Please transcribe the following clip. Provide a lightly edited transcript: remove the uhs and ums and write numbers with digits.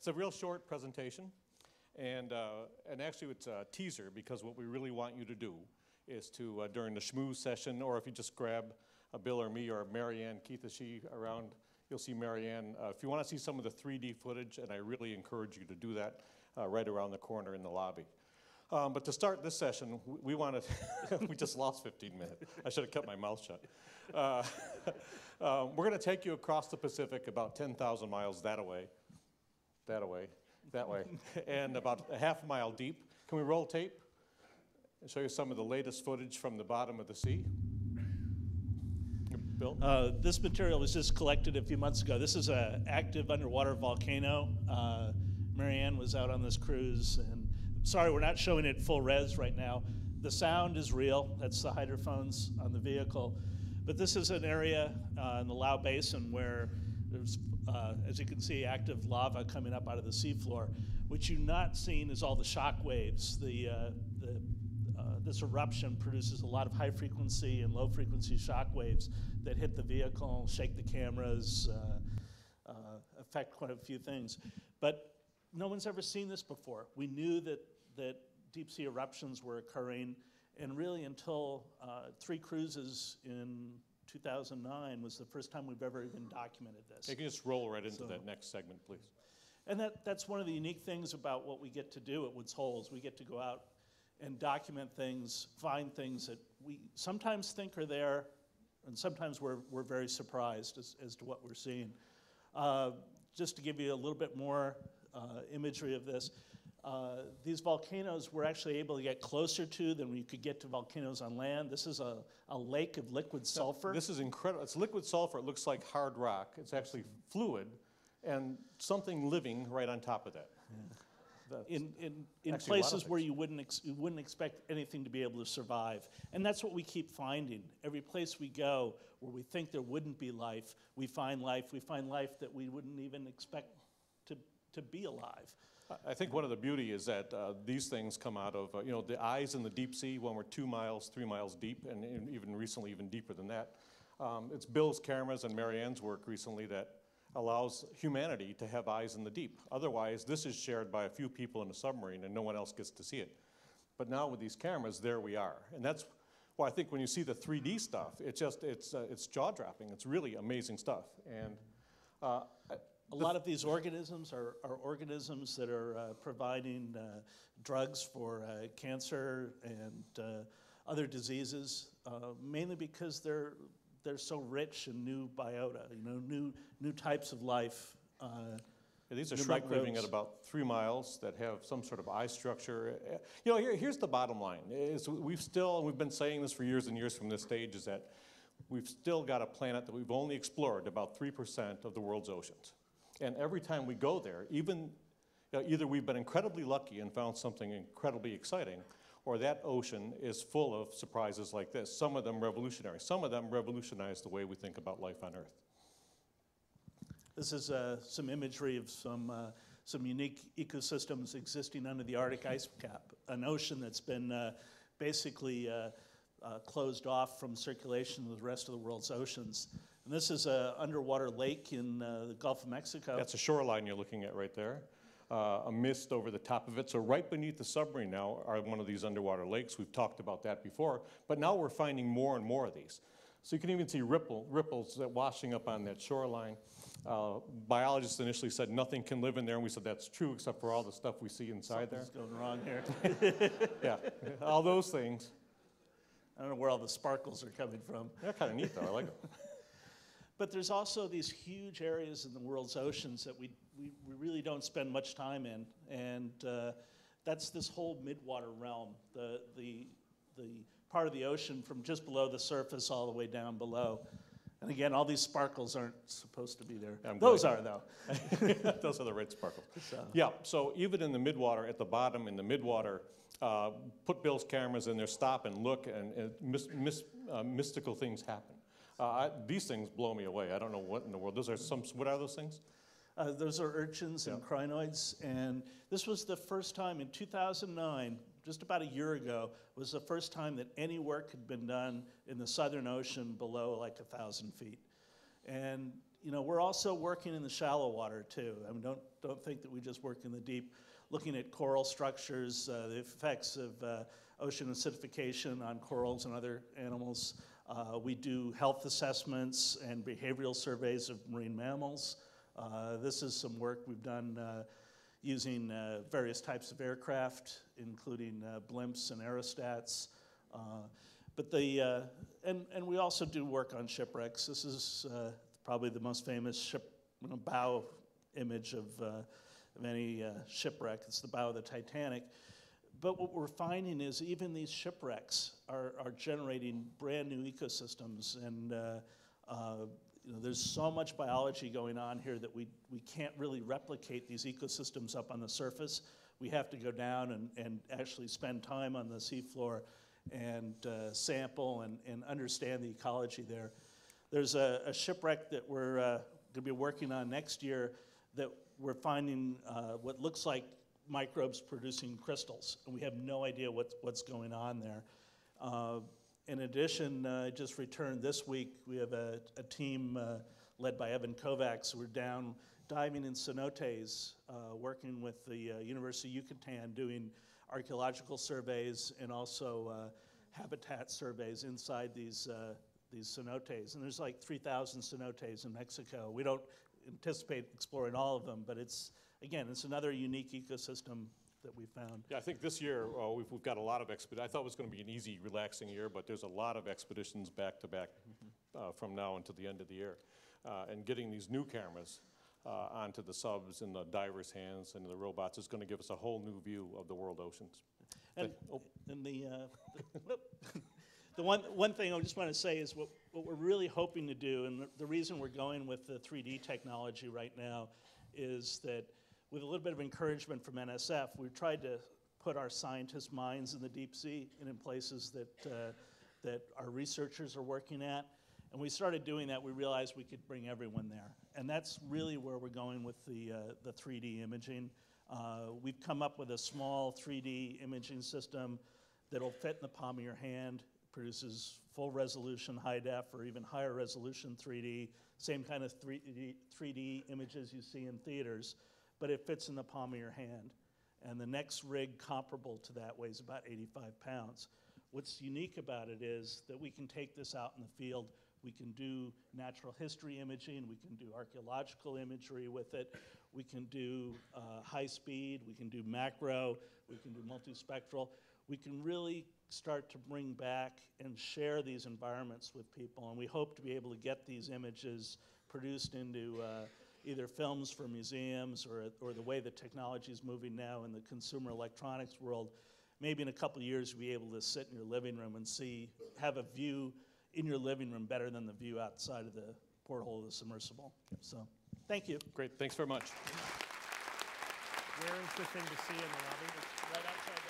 It's a real short presentation, and actually it's a teaser, because what we really want you to do is to, during the schmooze session, or if you just grab Bill or me or Marianne, Keith, is she around? You'll see Marianne. If you want to see some of the 3D footage, and I really encourage you to do that right around the corner in the lobby. But to start this session, we wanted, we just lost 15 minutes. I should have kept my mouth shut. We're going to take you across the Pacific about 10,000 miles that way, and about a half mile deep. Can we roll tape and show you some of the latest footage from the bottom of the sea? Bill? This material was just collected a few months ago. This is an active underwater volcano. Marianne was out on this cruise, and sorry, we're not showing it full res right now. The sound is real. That's the hydrophones on the vehicle. But this is an area in the Lao Basin where there's, as you can see, active lava coming up out of the seafloor. What you're not seeing is all the shock waves. This eruption produces a lot of high frequency and low frequency shock waves that hit the vehicle, shake the cameras, affect quite a few things. But no one's ever seen this before. We knew that deep sea eruptions were occurring, and really until 3 cruises in 2009 was the first time we've ever even documented this. You can just roll right into that next segment, please. And that's one of the unique things about what we get to do at Woods Hole, is we get to go out and document things, find things that we sometimes think are there, and sometimes we're very surprised as to what we're seeing. Just to give you a little bit more imagery of this, these volcanoes we're actually able to get closer to than we could get to volcanoes on land. This is a lake of liquid sulfur. This is incredible. It's liquid sulfur. It looks like hard rock. It's actually fluid, and something living right on top of that. Yeah. In places where you wouldn't expect anything to be able to survive. And that's what we keep finding. Every place we go where we think there wouldn't be life, we find life. We find life that we wouldn't even expect to be alive. I think one of the beauty is that these things come out of, the eyes in the deep sea when we're 2 miles, 3 miles deep, and even recently even deeper than that. It's Bill's cameras and Marianne's work recently that allows humanity to have eyes in the deep. Otherwise, this is shared by a few people in a submarine and no one else gets to see it. But now with these cameras, there we are. And that's why I think when you see the 3D stuff, it's jaw-dropping. It's really amazing stuff. And a lot of these organisms are organisms that are providing drugs for cancer and other diseases, mainly because they're so rich in new biota, new types of life. These are shrimp living at about 3 miles that have some sort of eye structure. Here's the bottom line. We've been saying this for years and years from this stage, is that we've still got a planet that we've only explored about 3% of the world's oceans. And every time we go there, either we've been incredibly lucky and found something incredibly exciting, or that ocean is full of surprises like this, some of them revolutionary. Some of them revolutionize the way we think about life on Earth. This is some imagery of some unique ecosystems existing under the Arctic ice cap, an ocean that's been basically closed off from circulation with the rest of the world's oceans. And this is an underwater lake in the Gulf of Mexico. That's a shoreline you're looking at right there. A mist over the top of it. So right beneath the submarine now are one of these underwater lakes. We've talked about that before, but now we're finding more and more of these. So you can even see ripples that washing up on that shoreline. Biologists initially said nothing can live in there, and we said that's true except for all the stuff we see inside there. Something's going wrong here. Yeah, all those things. I don't know where all the sparkles are coming from. They're kind of neat though, I like them. But there's also these huge areas in the world's oceans that we really don't spend much time in, and that's this whole midwater realm, the part of the ocean from just below the surface all the way down below. And again, all these sparkles aren't supposed to be there. Those are, though. Those are the red sparkles. Yeah, so even in the midwater, at the bottom in the midwater, put Bill's cameras in there, stop and look, and mystical things happen. These things blow me away. I don't know what in the world. What are those things? Those are urchins and crinoids. And this was the first time in 2009, just about a year ago, was the first time that any work had been done in the Southern Ocean below like 1,000 feet. And you know, we're also working in the shallow water too. I mean, don't think that we just work in the deep, looking at coral structures, the effects of ocean acidification on corals and other animals. We do health assessments and behavioral surveys of marine mammals. This is some work we've done using various types of aircraft, including blimps and aerostats. And we also do work on shipwrecks. This is probably the most famous bow image of any shipwreck. It's the bow of the Titanic. But what we're finding is even these shipwrecks are generating brand new ecosystems, and you know, there's so much biology going on here that we can't really replicate these ecosystems up on the surface. We have to go down and actually spend time on the seafloor and sample and understand the ecology there. There's a shipwreck that we're going to be working on next year that we're finding what looks like microbes producing crystals, and we have no idea what's going on there. In addition, I just returned this week. We have a team led by Evan Kovacs. We're down diving in cenotes, working with the University of Yucatan, doing archaeological surveys and also habitat surveys inside these cenotes. And there's like 3,000 cenotes in Mexico. We don't anticipate exploring all of them, but it's another unique ecosystem that we found. Yeah, I think this year we've got a lot of expeditions. I thought it was going to be an easy, relaxing year, but there's a lot of expeditions back to back from now until the end of the year. And getting these new cameras onto the subs in the divers' hands and the robots is going to give us a whole new view of the world oceans. And the one thing I just want to say is what we're really hoping to do, and the reason we're going with the 3D technology right now is that with a little bit of encouragement from NSF, we've tried to put our scientists' minds in the deep sea and in places that our researchers are working at. And we started doing that, we realized we could bring everyone there. And that's really where we're going with the 3D imaging. We've come up with a small 3D imaging system that'll fit in the palm of your hand, produces full resolution, high def, or even higher resolution 3D, same kind of 3D images you see in theaters, but it fits in the palm of your hand. And the next rig comparable to that weighs about 85 pounds. What's unique about it is that we can take this out in the field. We can do natural history imaging. We can do archaeological imagery with it. We can do high speed. We can do macro. We can do multispectral. We can really start to bring back and share these environments with people. And we hope to be able to get these images produced into either films for museums or the way the technology is moving now in the consumer electronics world. Maybe in a couple of years, you'll be able to sit in your living room and have a view in your living room better than the view outside of the porthole of the submersible. So, thank you. Great, thanks very much. Where is the thing to see in the lobby? It's right outside.